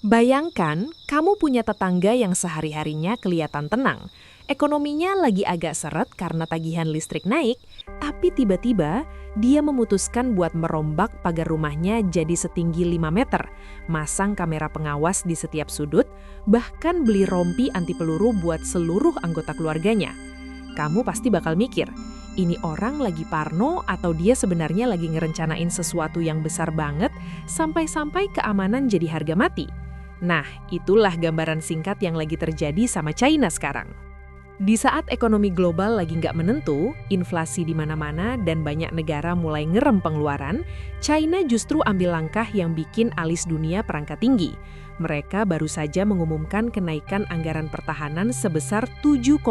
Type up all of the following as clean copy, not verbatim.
Bayangkan, kamu punya tetangga yang sehari-harinya kelihatan tenang. Ekonominya lagi agak seret karena tagihan listrik naik, tapi tiba-tiba dia memutuskan buat merombak pagar rumahnya jadi setinggi 5 meter, masang kamera pengawas di setiap sudut, bahkan beli rompi anti peluru buat seluruh anggota keluarganya. Kamu pasti bakal mikir, ini orang lagi parno atau dia sebenarnya lagi ngerencanain sesuatu yang besar banget sampai-sampai keamanan jadi harga mati. Nah, itulah gambaran singkat yang lagi terjadi sama China sekarang. Di saat ekonomi global lagi nggak menentu, inflasi di mana-mana dan banyak negara mulai ngerem pengeluaran, China justru ambil langkah yang bikin alis dunia perangkat tinggi. Mereka baru saja mengumumkan kenaikan anggaran pertahanan sebesar 7,2%.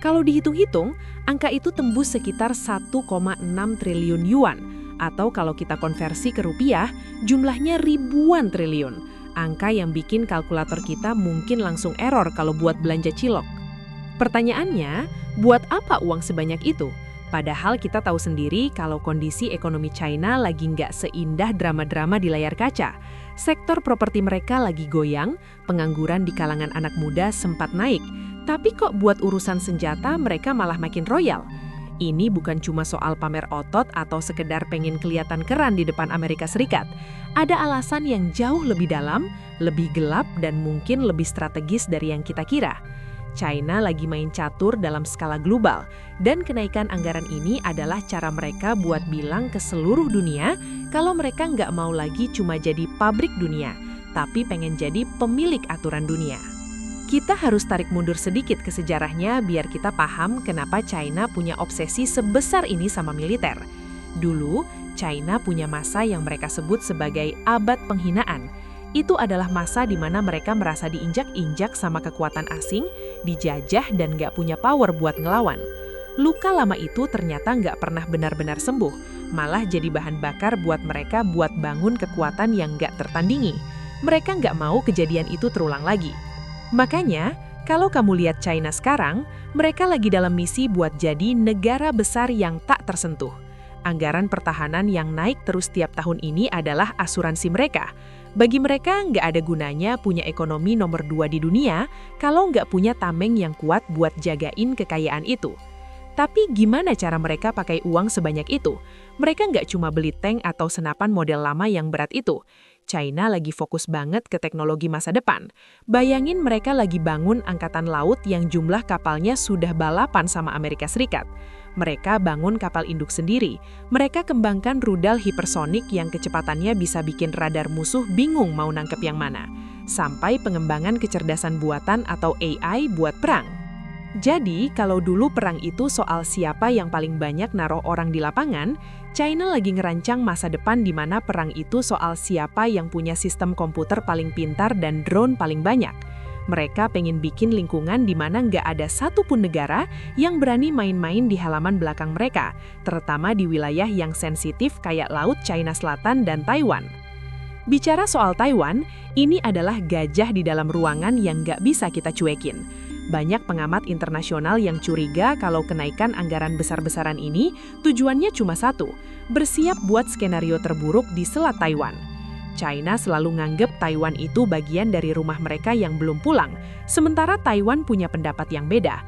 Kalau dihitung-hitung, angka itu tembus sekitar 1,6 triliun yuan, atau kalau kita konversi ke rupiah, jumlahnya ribuan triliun. Angka yang bikin kalkulator kita mungkin langsung error kalau buat belanja cilok. Pertanyaannya, buat apa uang sebanyak itu? Padahal kita tahu sendiri kalau kondisi ekonomi China lagi nggak seindah drama-drama di layar kaca. Sektor properti mereka lagi goyang, pengangguran di kalangan anak muda sempat naik. Tapi kok buat urusan senjata mereka malah makin royal? Ini bukan cuma soal pamer otot atau sekedar pengen kelihatan keren di depan Amerika Serikat. Ada alasan yang jauh lebih dalam, lebih gelap, dan mungkin lebih strategis dari yang kita kira. China lagi main catur dalam skala global, dan kenaikan anggaran ini adalah cara mereka buat bilang ke seluruh dunia kalau mereka nggak mau lagi cuma jadi pabrik dunia, tapi pengen jadi pemilik aturan dunia. Kita harus tarik mundur sedikit ke sejarahnya biar kita paham kenapa China punya obsesi sebesar ini sama militer. Dulu, China punya masa yang mereka sebut sebagai abad penghinaan. Itu adalah masa di mana mereka merasa diinjak-injak sama kekuatan asing, dijajah dan nggak punya power buat ngelawan. Luka lama itu ternyata nggak pernah benar-benar sembuh, malah jadi bahan bakar buat mereka buat bangun kekuatan yang nggak tertandingi. Mereka nggak mau kejadian itu terulang lagi. Makanya, kalau kamu lihat China sekarang, mereka lagi dalam misi buat jadi negara besar yang tak tersentuh. Anggaran pertahanan yang naik terus tiap tahun ini adalah asuransi mereka. Bagi mereka, nggak ada gunanya punya ekonomi nomor 2 di dunia kalau nggak punya tameng yang kuat buat jagain kekayaan itu. Tapi gimana cara mereka pakai uang sebanyak itu? Mereka nggak cuma beli tank atau senapan model lama yang berat itu. China lagi fokus banget ke teknologi masa depan. Bayangin mereka lagi bangun angkatan laut yang jumlah kapalnya sudah balapan sama Amerika Serikat. Mereka bangun kapal induk sendiri. Mereka kembangkan rudal hipersonik yang kecepatannya bisa bikin radar musuh bingung mau nangkep yang mana. Sampai pengembangan kecerdasan buatan atau AI buat perang. Jadi, kalau dulu perang itu soal siapa yang paling banyak naruh orang di lapangan, China lagi ngerancang masa depan di mana perang itu soal siapa yang punya sistem komputer paling pintar dan drone paling banyak. Mereka pengen bikin lingkungan di mana nggak ada satupun negara yang berani main-main di halaman belakang mereka, terutama di wilayah yang sensitif kayak Laut China Selatan dan Taiwan. Bicara soal Taiwan, ini adalah gajah di dalam ruangan yang nggak bisa kita cuekin. Banyak pengamat internasional yang curiga kalau kenaikan anggaran besar-besaran ini tujuannya cuma satu, bersiap buat skenario terburuk di Selat Taiwan. China selalu nganggep Taiwan itu bagian dari rumah mereka yang belum pulang, sementara Taiwan punya pendapat yang beda.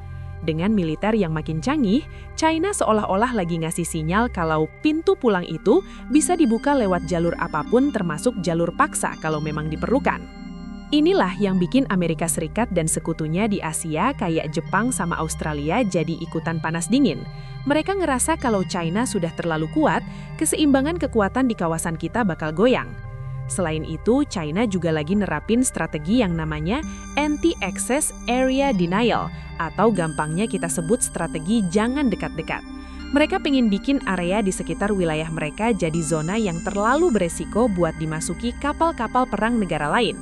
Dengan militer yang makin canggih, China seolah-olah lagi ngasih sinyal kalau pintu pulang itu bisa dibuka lewat jalur apapun termasuk jalur paksa kalau memang diperlukan. Inilah yang bikin Amerika Serikat dan sekutunya di Asia kayak Jepang sama Australia jadi ikutan panas dingin. Mereka ngerasa kalau China sudah terlalu kuat, keseimbangan kekuatan di kawasan kita bakal goyang. Selain itu, China juga lagi nerapin strategi yang namanya Anti-Access Area Denial, atau gampangnya kita sebut strategi jangan dekat-dekat. Mereka pengen bikin area di sekitar wilayah mereka jadi zona yang terlalu beresiko buat dimasuki kapal-kapal perang negara lain.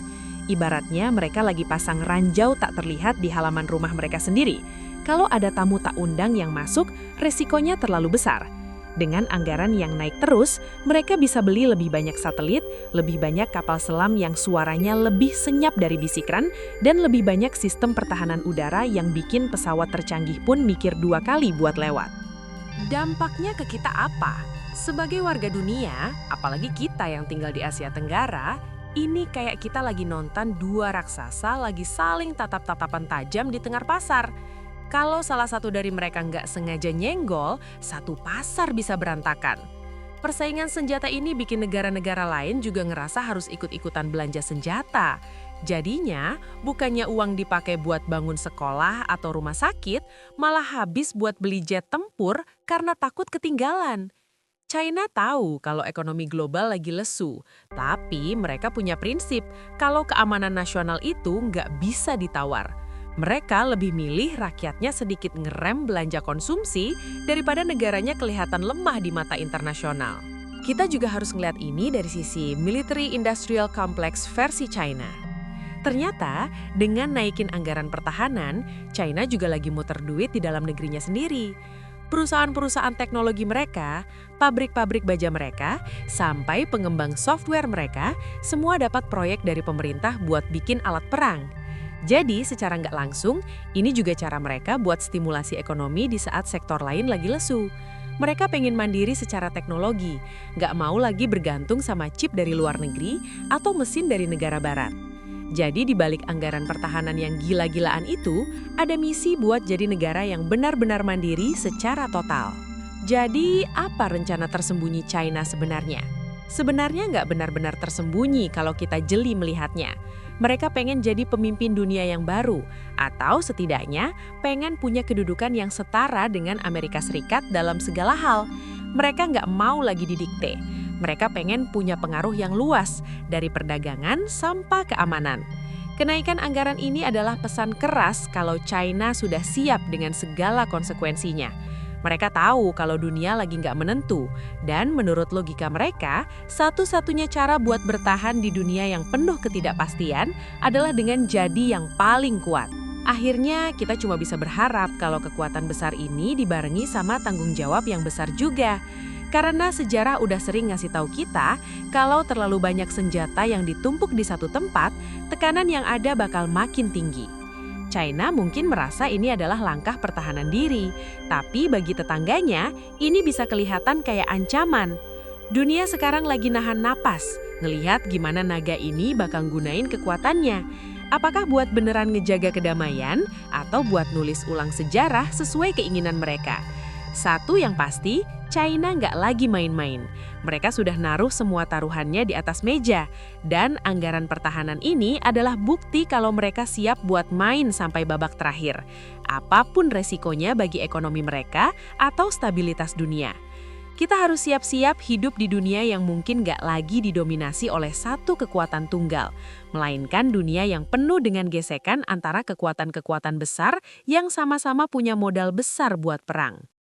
Ibaratnya mereka lagi pasang ranjau tak terlihat di halaman rumah mereka sendiri. Kalau ada tamu tak undang yang masuk, resikonya terlalu besar. Dengan anggaran yang naik terus, mereka bisa beli lebih banyak satelit, lebih banyak kapal selam yang suaranya lebih senyap dari bisikan, dan lebih banyak sistem pertahanan udara yang bikin pesawat tercanggih pun mikir 2 kali buat lewat. Dampaknya ke kita apa? Sebagai warga dunia, apalagi kita yang tinggal di Asia Tenggara, Ini kayak kita lagi nonton dua raksasa lagi saling tatap-tatapan tajam di tengah pasar. Kalau salah satu dari mereka nggak sengaja nyenggol, satu pasar bisa berantakan. Persaingan senjata ini bikin negara-negara lain juga ngerasa harus ikut-ikutan belanja senjata. Jadinya, bukannya uang dipakai buat bangun sekolah atau rumah sakit, malah habis buat beli jet tempur karena takut ketinggalan. China tahu kalau ekonomi global lagi lesu, tapi mereka punya prinsip kalau keamanan nasional itu nggak bisa ditawar. Mereka lebih milih rakyatnya sedikit ngerem belanja konsumsi daripada negaranya kelihatan lemah di mata internasional. Kita juga harus ngeliat ini dari sisi military industrial complex versi China. Ternyata, dengan naikin anggaran pertahanan, China juga lagi muter duit di dalam negerinya sendiri. Perusahaan-perusahaan teknologi mereka, pabrik-pabrik baja mereka, sampai pengembang software mereka, semua dapat proyek dari pemerintah buat bikin alat perang. Jadi, secara nggak langsung, ini juga cara mereka buat stimulasi ekonomi di saat sektor lain lagi lesu. Mereka pengen mandiri secara teknologi, nggak mau lagi bergantung sama chip dari luar negeri atau mesin dari negara barat. Jadi di balik anggaran pertahanan yang gila-gilaan itu, ada misi buat jadi negara yang benar-benar mandiri secara total. Jadi apa rencana tersembunyi China sebenarnya? Sebenarnya nggak benar-benar tersembunyi kalau kita jeli melihatnya. Mereka pengen jadi pemimpin dunia yang baru, atau setidaknya pengen punya kedudukan yang setara dengan Amerika Serikat dalam segala hal. Mereka nggak mau lagi didikte. Mereka pengen punya pengaruh yang luas, dari perdagangan sampai keamanan. Kenaikan anggaran ini adalah pesan keras kalau China sudah siap dengan segala konsekuensinya. Mereka tahu kalau dunia lagi nggak menentu, dan menurut logika mereka, satu-satunya cara buat bertahan di dunia yang penuh ketidakpastian adalah dengan jadi yang paling kuat. Akhirnya, kita cuma bisa berharap kalau kekuatan besar ini dibarengi sama tanggung jawab yang besar juga. Karena sejarah udah sering ngasih tahu kita kalau terlalu banyak senjata yang ditumpuk di satu tempat, tekanan yang ada bakal makin tinggi. China mungkin merasa ini adalah langkah pertahanan diri, tapi bagi tetangganya, ini bisa kelihatan kayak ancaman. Dunia sekarang lagi nahan napas, ngelihat gimana naga ini bakal gunain kekuatannya. Apakah buat beneran ngejaga kedamaian atau buat nulis ulang sejarah sesuai keinginan mereka? Satu yang pasti, China nggak lagi main-main. Mereka sudah naruh semua taruhannya di atas meja. Dan anggaran pertahanan ini adalah bukti kalau mereka siap buat main sampai babak terakhir. Apapun resikonya bagi ekonomi mereka atau stabilitas dunia. Kita harus siap-siap hidup di dunia yang mungkin nggak lagi didominasi oleh satu kekuatan tunggal, melainkan dunia yang penuh dengan gesekan antara kekuatan-kekuatan besar yang sama-sama punya modal besar buat perang.